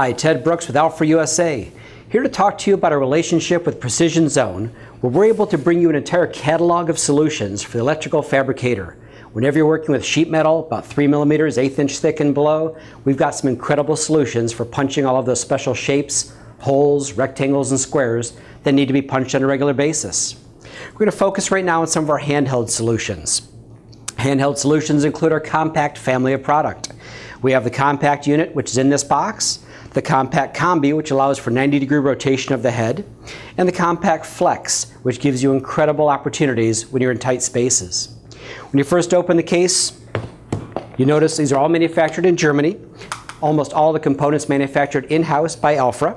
Hi, Ted Brooks with ALFRA USA, here to talk to you about our relationship with Precision Zone, where we're able to bring you an entire catalog of solutions for the electrical fabricator. Whenever you're working with sheet metal, about 3 millimeters, 1/8 inch thick and below, we've got some incredible solutions for punching all of those special shapes, holes, rectangles, and squares that need to be punched on a regular basis. We're going to focus right now on some of our handheld solutions. Handheld solutions include our compact family of product. We have the compact unit, which is in this box, the compact combi, which allows for 90-degree rotation of the head, and the compact flex, which gives you incredible opportunities when you're in tight spaces. When you first open the case, you notice these are all manufactured in Germany. Almost all the components manufactured in-house by ALFRA.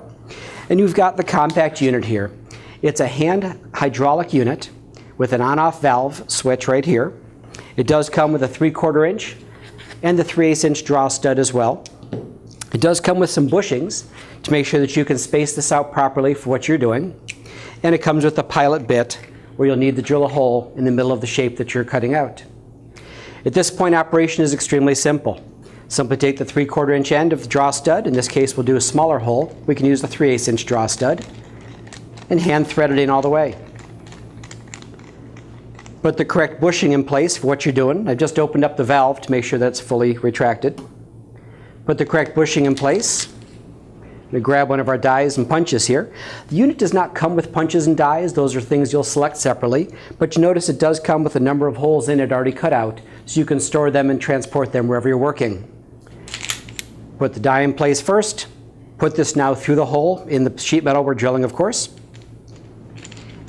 And you've got the compact unit here. It's a hand hydraulic unit with an on-off valve switch right here. It does come with a 3/4 inch and the 3/8 inch draw stud as well. It does come with some bushings to make sure that you can space this out properly for what you're doing. And it comes with a pilot bit where you'll need to drill a hole in the middle of the shape that you're cutting out. At this point, operation is extremely simple. Simply take the 3/4 inch end of the draw stud. In this case, we'll do a smaller hole. We can use the 3/8 inch draw stud and hand thread it in all the way. Put the correct bushing in place for what you're doing. I've just opened up the valve to make sure that's fully retracted. Put the correct bushing in place. We grab one of our dies and punches here. The unit does not come with punches and dies. Those are things you'll select separately. But you notice it does come with a number of holes in it already cut out, so you can store them and transport them wherever you're working. Put the die in place first. Put this now through the hole in the sheet metal we're drilling, of course.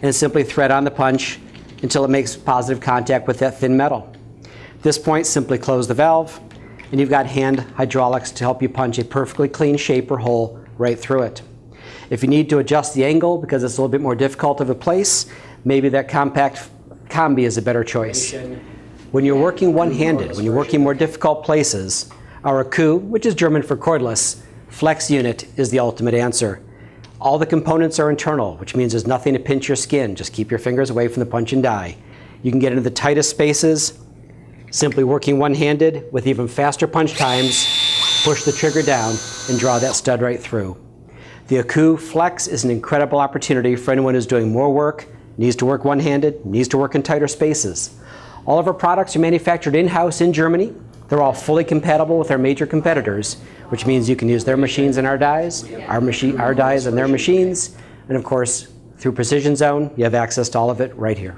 And simply thread on the punch until it makes positive contact with that thin metal. At this point, simply close the valve, and you've got hand hydraulics to help you punch a perfectly clean shape or hole right through it. If you need to adjust the angle because it's a little bit more difficult of a place, maybe that compact combi is a better choice. When you're working one-handed, when you're working more difficult places, our AKU, which is German for cordless, flex unit is the ultimate answer. All the components are internal, which means there's nothing to pinch your skin. Just keep your fingers away from the punch and die. You can get into the tightest spaces, simply working one-handed with even faster punch times, push the trigger down and draw that stud right through. The AKU Flex is an incredible opportunity for anyone who's doing more work, needs to work one-handed, needs to work in tighter spaces. All of our products are manufactured in-house in Germany. They're all fully compatible with our major competitors, which means you can use their machines and our dies, our dies and their machines, and of course, through Precision Zone, you have access to all of it right here.